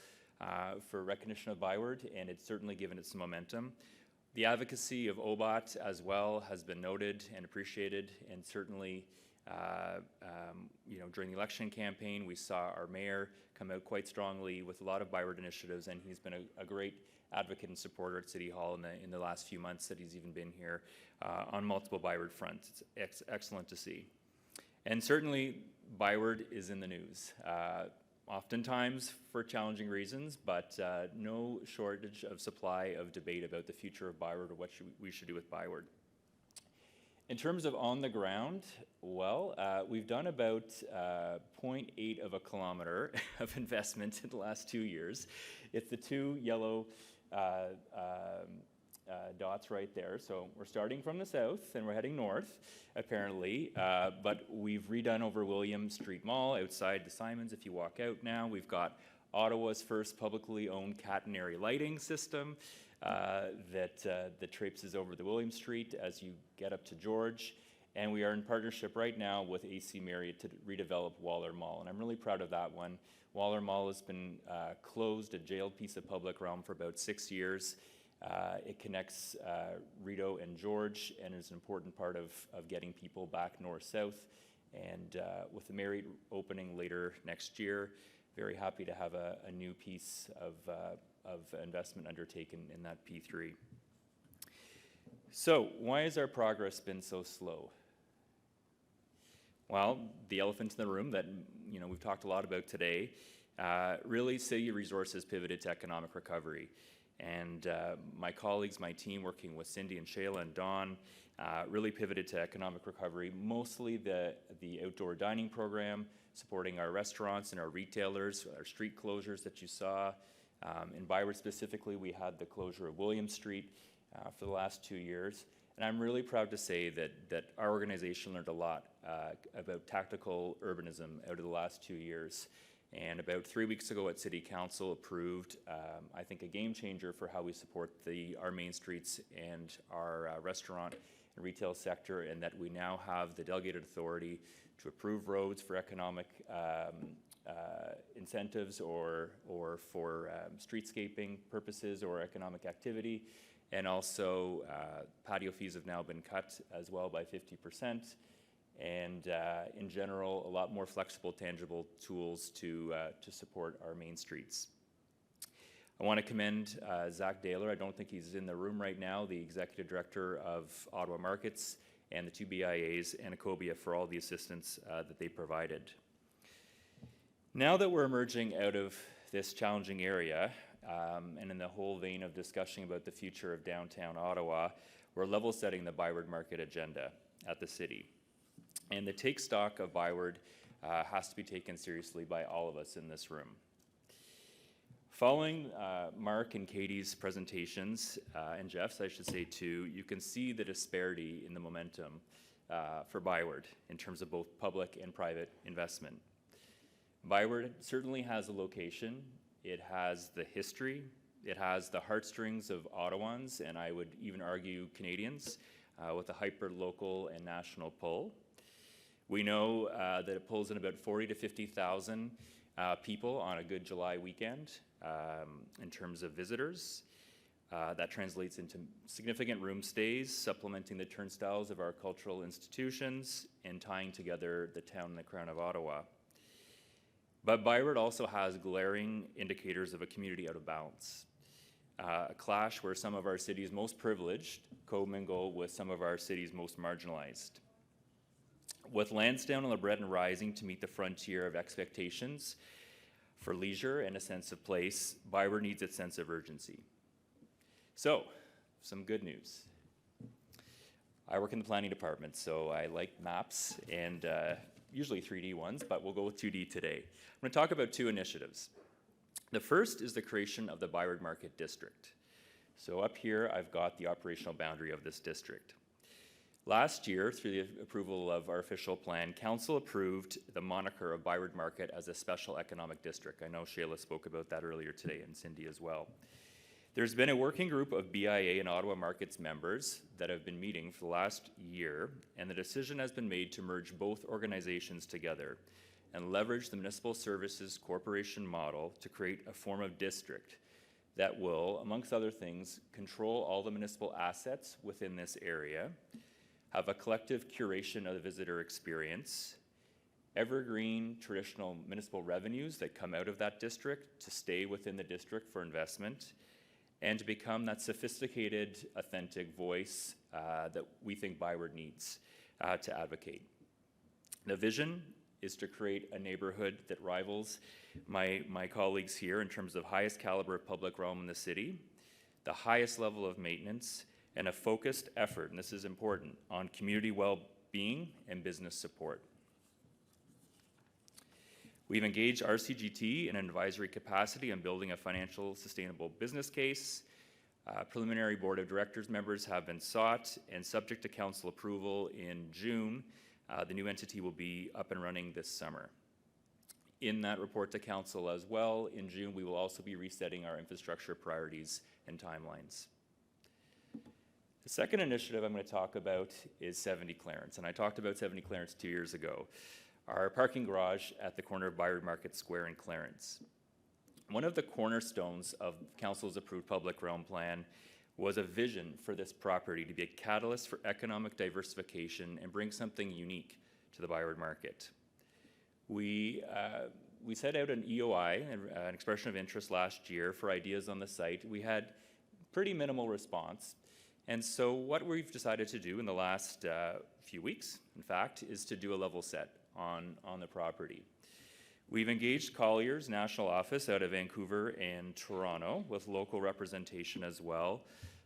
for recognition of Byward, and it's certainly given it some momentum. The advocacy of OBOT as well has been noted and appreciated, and certainly during the election campaign, we saw our mayor come out quite strongly with a lot of Byward initiatives, and he's been a great advocate and supporter at City Hall in the last few months that he's even been here on multiple Byward fronts. It's excellent to see. And certainly, Byward is in the news, oftentimes for challenging reasons, but no shortage of supply of debate about the future of Byward or what we should do with Byward. In terms of on the ground, well, we've done about 0.8 of a kilometer of investment in the last 2 years. It's the 2 yellow dots right there. So we're starting from the south and we're heading north, apparently. But we've redone over William Street Mall outside the Simons. If you walk out now, we've got Ottawa's first publicly owned catenary lighting system that traipses over the William Street as you get up to George. And we are in partnership right now with AC Marriott to redevelop Waller Mall. And I'm really proud of that one. Waller Mall has been closed, a jailed piece of public realm for about 6 years. It connects Rideau and George and is an important part of getting people back north-south. And with the Marriott opening later next year, very happy to have a new piece of investment undertaken in that P3. So why has our progress been so slow? Well, the elephant in the room that we've talked a lot about today, really city resources pivoted to economic recovery. And my colleagues, my team working with Cindy and Shayla and Dawn, really pivoted to economic recovery, mostly the outdoor dining program, supporting our restaurants and our retailers, our street closures that you saw. In Byward specifically, we had the closure of William Street for the last 2 years. And I'm really proud to say that our organization learned a lot about tactical urbanism out of the last 2 years. And about 3 weeks ago at City Council approved, I think, a game changer for how we support our main streets and our restaurant and retail sector, and that we now have the delegated authority to approve roads for economic incentives or for streetscaping purposes or economic activity. And also patio fees have now been cut as well by 50%. And in general, a lot more flexible, tangible tools to support our main streets. I want to commend Zach Daler. I don't think he's in the room right now, the Executive Director of Ottawa Markets, and the two BIAs and Ecobia for all the assistance that they provided. Now that we're emerging out of this challenging area, and in the whole vein of discussing about the future of downtown Ottawa, we're level setting the Byward Market agenda at the city. And the take stock of Byward has to be taken seriously by all of us in this room. Following Mark and Katie's presentations, and Jeff's I should say too, you can see the disparity in the momentum for Byward in terms of both public and private investment. Byward certainly has a location, it has the history, it has the heartstrings of Ottawans, and I would even argue Canadians, with a hyper-local and national pull. We know that it pulls in about 40 to 50,000 people on a good July weekend in terms of visitors. That translates into significant room stays, supplementing the turnstiles of our cultural institutions and tying together the town and the crown of Ottawa. But Byward also has glaring indicators of a community out of balance. A clash where some of our city's most privileged commingle with some of our city's most marginalized. With Lansdowne and LeBreton rising to meet the frontier of expectations for leisure and a sense of place, Byward needs its sense of urgency. So, some good news. I work in the planning department, so I like maps and usually 3D ones, but we'll go with 2D today. I'm going to talk about two initiatives. The first is the creation of the Byward Market District. So up here, I've got the operational boundary of this district. Last year, through the approval of our official plan, Council approved the moniker of Byward Market as a special economic district. I know Shayla spoke about that earlier today, and Cindy as well. There's been a working group of BIA and Ottawa Markets members that have been meeting for the last year, and the decision has been made to merge both organizations together and leverage the Municipal Services Corporation model to create a form of district that will, amongst other things, control all the municipal assets within this area, have a collective curation of the visitor experience, evergreen traditional municipal revenues that come out of that district to stay within the district for investment, and to become that sophisticated, authentic voice that we think Byward needs to advocate. The vision is to create a neighborhood that rivals my colleagues here in terms of highest caliber of public realm in the city, the highest level of maintenance, and a focused effort, and this is important, on community well-being and business support. We've engaged RCGT in an advisory capacity on building a financial sustainable business case. Preliminary board of directors members have been sought, and subject to council approval in June, the new entity will be up and running this summer. In that report to council as well, in June, we will also be resetting our infrastructure priorities and timelines. The second initiative I'm going to talk about is 70 Clarence, and I talked about 70 Clarence 2 years ago. Our parking garage at the corner of Byward Market Square in Clarence. One of the cornerstones of Council's approved public realm plan was a vision for this property to be a catalyst for economic diversification and bring something unique to the Byward Market. We set out an EOI, an expression of interest last year, for ideas on the site. We had pretty minimal response. And so what we've decided to do in the last few weeks, in fact, is to do a level set on the property. We've engaged Collier's national office out of Vancouver and Toronto with local representation as well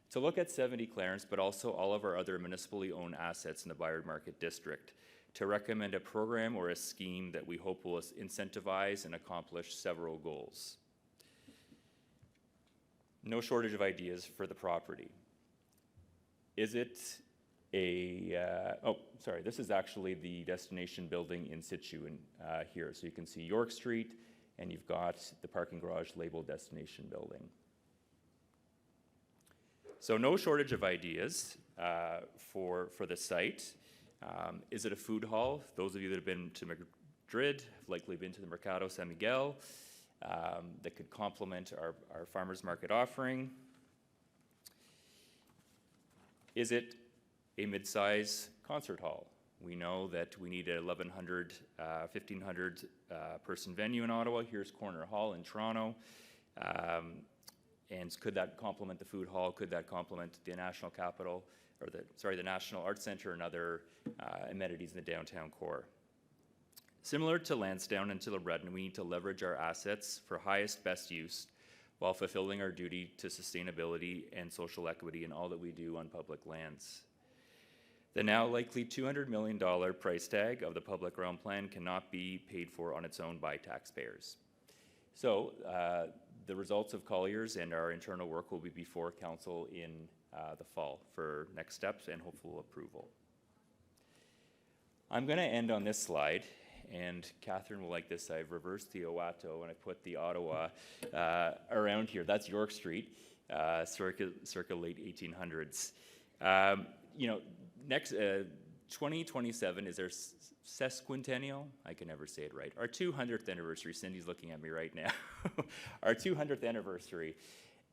to look at 70 Clarence, but also all of our other municipally owned assets in the Byward Market District to recommend a program or a scheme that we hope will incentivize and accomplish several goals. No shortage of ideas for the property. Is it this is actually the destination building in situ here. So you can see York Street, and you've got the parking garage labeled destination building. So no shortage of ideas for the site. Is it a food hall? Those of you that have been to Madrid have likely been to the Mercado San Miguel. that could complement our farmers market offering. Is it a mid-size concert hall? We know that we need a 1,100, 1,500 person venue in Ottawa. Here's Corner Hall in Toronto. And could that complement the food hall? Could that complement the National Capital, or the National Arts Centre and other amenities in the downtown core? Similar to Lansdowne and to LeBreton, we need to leverage our assets for highest best use while fulfilling our duty to sustainability and social equity in all that we do on public lands. The now likely $200 million price tag of the public realm plan cannot be paid for on its own by taxpayers. So the results of Collier's and our internal work will be before Council in the fall for next steps and hopeful approval. I'm going to end on this slide, and Catherine will like this. I've reversed the Owato and I put the Ottawa around here. That's York Street, circa late 1800s. You know, next 2027 is our sesquicentennial. I can never say it right. Our 200th anniversary. Cindy's looking at me right now. Our 200th anniversary.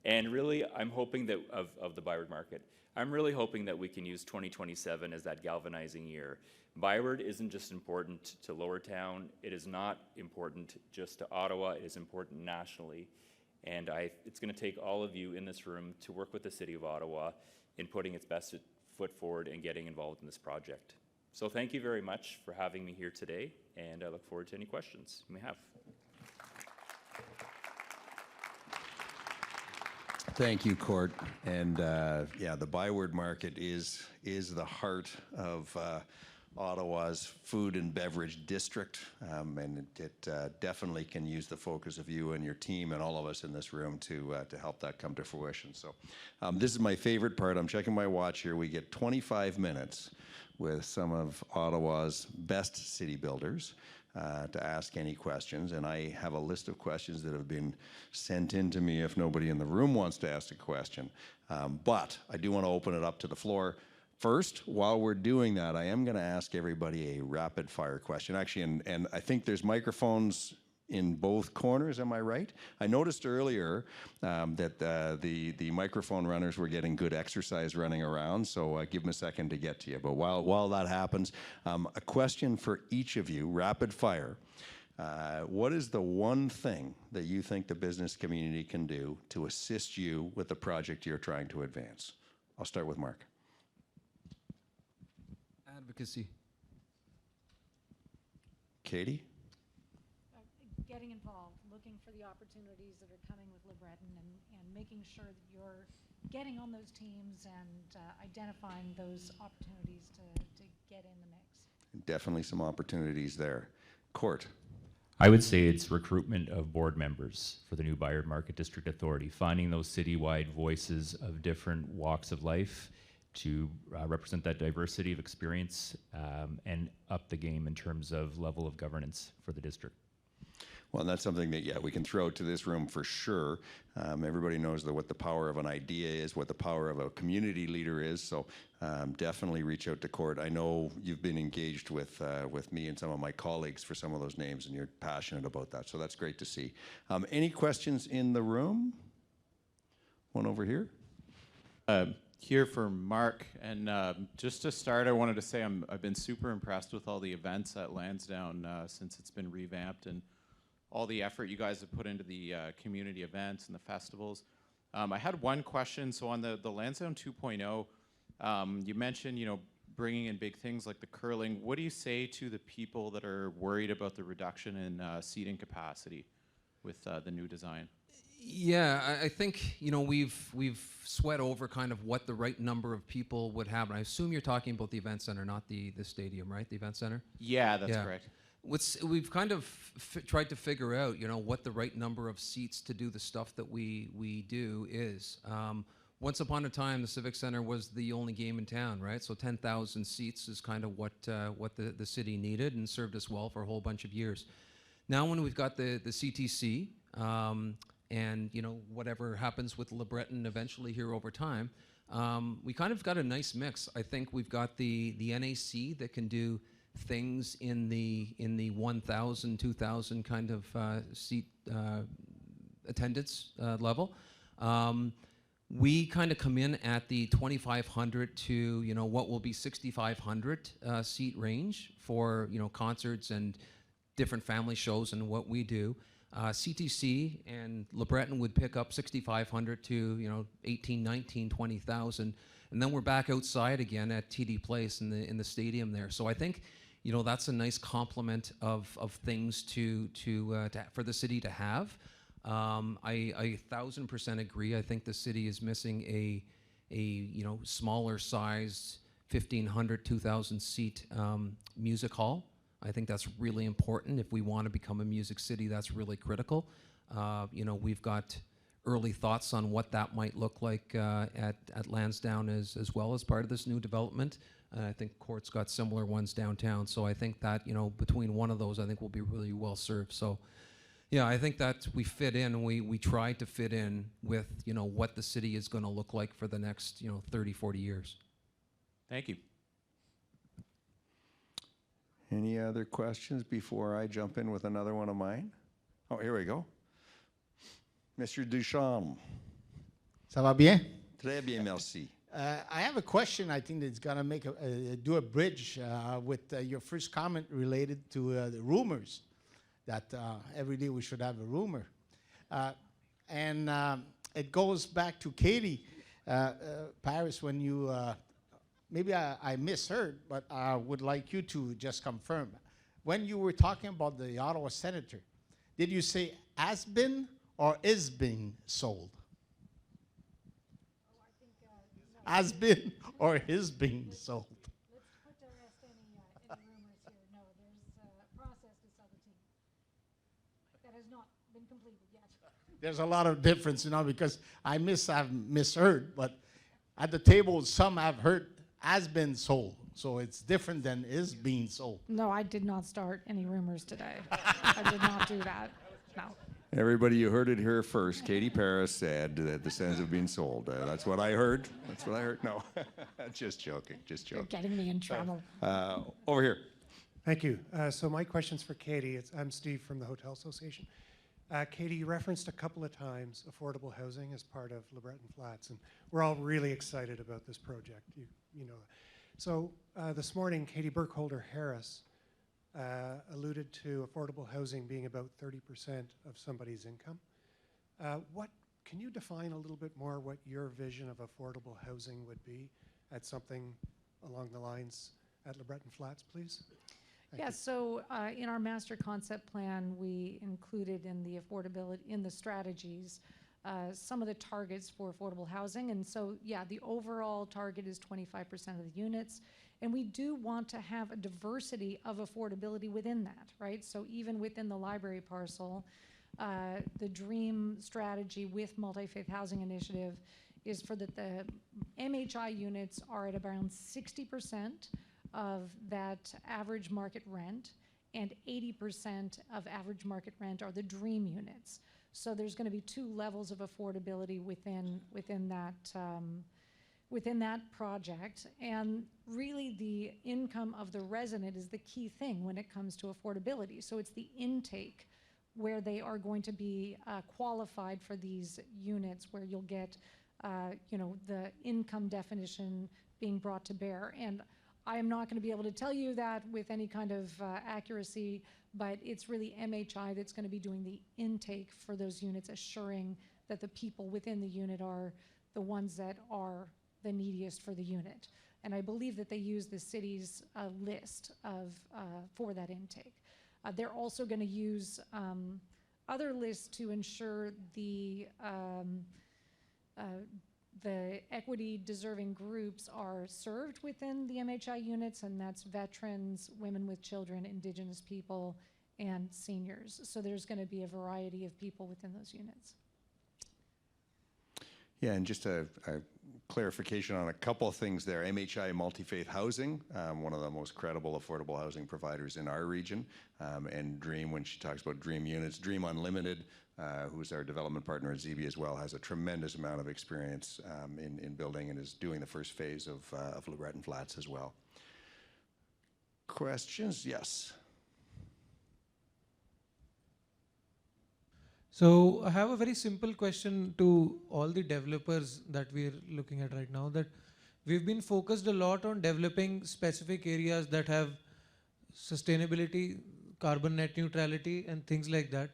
And really, I'm hoping that of the Byward Market. I'm really hoping that we can use 2027 as that galvanizing year. Byward isn't just important to Lower Town. It is not important just to Ottawa. It is important nationally. And it's going to take all of you in this room to work with the City of Ottawa in putting its best foot forward and getting involved in this project. So thank you very much for having me here today, and I look forward to any questions you may have. Thank you, Court. And yeah, the Byward Market is the heart of Ottawa's food and beverage district, and it definitely can use the focus of you and your team and all of us in this room to help that come to fruition. So this is my favorite part. I'm checking my watch here. We get 25 minutes with some of Ottawa's best city builders to ask any questions, and I have a list of questions that have been sent in to me if nobody in the room wants to ask a question. But I do want to open it up to the floor. First, while we're doing that, I am going to ask everybody a rapid fire question. Actually, and I think there's microphones in both corners, am I right? I noticed earlier that the microphone runners were getting good exercise running around, so give them a second to get to you. But while that happens, a question for each of you, rapid fire. What is the one thing that you think the business community can do to assist you with the project you're trying to advance? I'll start with Mark. Advocacy. Katie? Getting involved, looking for the opportunities that are coming with LeBreton, and making sure that you're getting on those teams and identifying those opportunities to get in the mix. Definitely some opportunities there. Court. I would say it's recruitment of board members for the new Byward Market District Authority, finding those citywide voices of different walks of life to represent that diversity of experience and up the game in terms of level of governance for the district. Well, and that's something that, yeah, we can throw to this room for sure. Everybody knows what the power of an idea is, what the power of a community leader is, so definitely reach out to Court. I know you've been engaged with me and some of my colleagues for some of those names, and you're passionate about that, so that's great to see. Any questions in the room? One over here. Here for Mark, and just to start, I wanted to say I've been super impressed with all the events at Lansdowne since it's been revamped, and all the effort you guys have put into the community events and the festivals. I had one question. So on the Lansdowne 2.0, you mentioned, you know, bringing in big things like the curling. What do you say to the people that are worried about the reduction in seating capacity with the new design? Yeah, I think, you know, we've sweat over kind of what the right number of people would have. And I assume you're talking about the event center, not the stadium, right? The event center? Yeah, that's correct. We've kind of tried to figure out, you know, what the right number of seats to do the stuff that we do is. Once upon a time, the Civic Center was the only game in town, right? So 10,000 seats is kind of what the city needed and served us well for a whole bunch of years. Now when we've got the CTC, and, you know, whatever happens with LeBreton eventually here over time, we kind of got a nice mix. I think we've got the NAC that can do things in the 1,000, 2,000 kind of seat attendance level. We kind of come in at the 2,500 to what will be 6,500 seat range for concerts and different family shows and what we do. CTC and LeBreton would pick up 6,500 to 18, 19, 20,000, and then we're back outside again at TD Place in the stadium there. So I think that's a nice complement of things for the city to have. I 1,000% agree. I think the city is missing a smaller sized 1,500, 2,000 seat music hall. I think that's really important. If we want to become a music city, that's really critical. We've got early thoughts on what that might look like at Lansdowne as well as part of this new development. I think Court's got similar ones downtown. So I think that, between one of those, I think we'll be really well served. So yeah, I think that we fit in. We tried to fit in with, what the city is going to look like for the next, 30, 40 years. Thank you. Any other questions before I jump in with another one of mine? Oh, here we go. Mr. Duchamp. Ça va bien? Très bien, merci. I have a question. I think that's going to do a bridge with your first comment related to the rumors that every day we should have a rumor. And it goes back to Katie, Paris, when you, maybe I misheard, but I would like you to just confirm. When you were talking about the Ottawa Senator, did you say has been or is being sold? Has been or is being sold? Let's put to rest any rumors here. No, there's a process to sell the team. That has not been completed yet. There's a lot of difference, because I've misheard, but at the table, some have heard has been sold. So it's different than is being sold. No, I did not start any rumors today. I did not do that. No. Everybody, you heard it here first. Katie Paris said that the Sens have been sold. That's what I heard. That's what I heard. No, just joking. Just You're joking. getting me in trouble. Over here. Thank you. So my question's for Katie. I'm Steve from the Hotel Association. Katie, you referenced a couple of times affordable housing as part of LeBreton Flats, and we're all really excited about this project. You know. So this morning, Katie Burkholder-Harris alluded to affordable housing being about 30% of somebody's income. Can you define a little bit more what your vision of affordable housing would be at something along the lines at LeBreton Flats, please? Thank you. So in our master concept plan, we included in the affordability, in the strategies, some of the targets for affordable housing. And so, yeah, the overall target is 25% of the units. And we do want to have a diversity of affordability within that, right? So even within the library parcel, the DREAM strategy with multi-faith housing initiative is for that the MHI units are at around 60% of that average market rent, and 80% of average market rent are the DREAM units. So there's going to be two levels of affordability within that project, and really the income of the resident is the key thing when it comes to affordability. So it's the intake where they are going to be qualified for these units, where you'll get the income definition being brought to bear. And I am not going to be able to tell you that with any kind of accuracy, but it's really MHI that's going to be doing the intake for those units, assuring that the people within the unit are the ones that are the neediest for the unit. And I believe that they use the city's list for that intake. They're also going to use other lists to ensure the equity deserving groups are served within the MHI units, and that's veterans, women with children, Indigenous people, and seniors. So there's going to be a variety of people within those units. Yeah, and just a clarification on a couple of things there. MHI Multi-Faith Housing, one of the most credible affordable housing providers in our region, and DREAM, when she talks about DREAM units, DREAM Unlimited, who's our development partner at ZB as well, has a tremendous amount of experience in building and is doing the first phase of LeBreton Flats as well. questions? Yes. So I have a very simple question to all the developers that we're looking at right now, that we've been focused a lot on developing specific areas that have sustainability, carbon net neutrality, and things like that.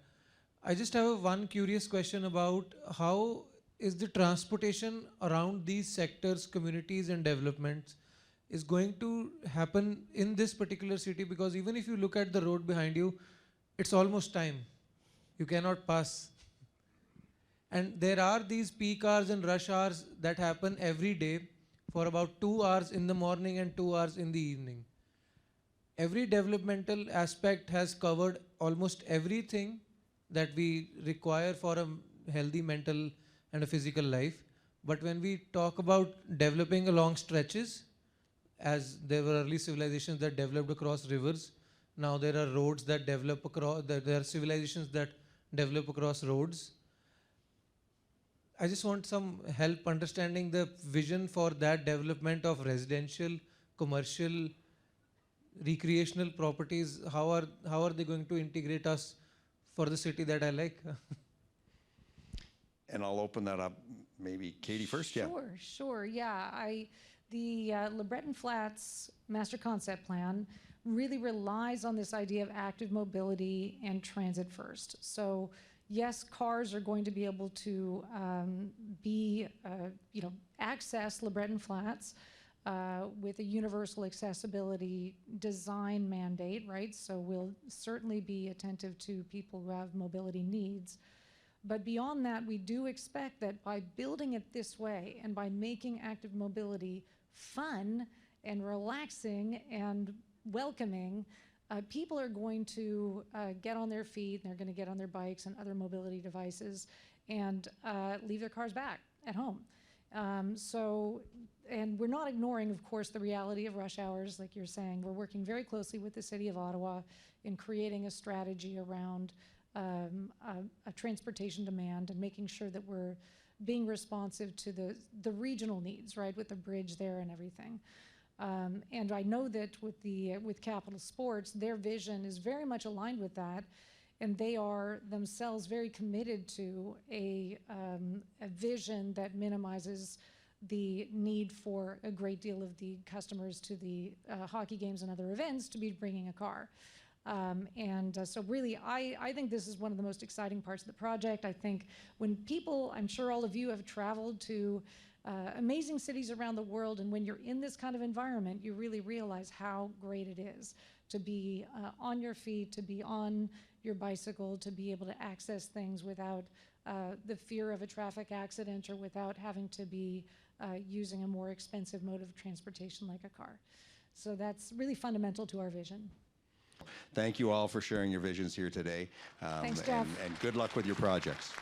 I just have one curious question about how is the transportation around these sectors, communities, and developments is going to happen in this particular city, because even if you look at the road behind you, it's almost time. You cannot pass. And there are these peak hours and rush hours that happen every day for about 2 hours in the morning and 2 hours in the evening. Every developmental aspect has covered almost everything that we require for a healthy mental and a physical life. But when we talk about developing along stretches, as there were early civilizations that developed across rivers, now there are roads that develop across, there are civilizations that develop across roads. I just want some help understanding the vision for that development of residential, commercial, recreational properties. How are they going to integrate us for the city that I like? And I'll open that up, maybe Katie first. Yeah. Sure, yeah. The LeBreton Flats Master Concept Plan really relies on this idea of active mobility and transit first. So yes, cars are going to be able to access LeBreton Flats with a universal accessibility design mandate, right? So we'll certainly be attentive to people who have mobility needs. But beyond that, we do expect that by building it this way and by making active mobility fun and relaxing and welcoming, people are going to get on their feet, and they're going to get on their bikes and other mobility devices and leave their cars back at home. And we're not ignoring, of course, the reality of rush hours, like you're saying. We're working very closely with the City of Ottawa in creating a strategy around a transportation demand and making sure that we're being responsive to the regional needs, right, with the bridge there and everything. And I know that with Capital Sports, their vision is very much aligned with that, and they are themselves very committed to a vision that minimizes the need for a great deal of the customers to the hockey games and other events to be bringing a car. So really, I think this is one of the most exciting parts of the project. I think when people, I'm sure all of you have traveled to amazing cities around the world, and when you're in this kind of environment, you really realize how great it is to be on your feet, to be on your bicycle, to be able to access things without the fear of a traffic accident or without having to be using a more expensive mode of transportation like a car. So that's really fundamental to our vision. Thank you all for sharing your visions here today. Thanks, Jeff. And good luck with your projects.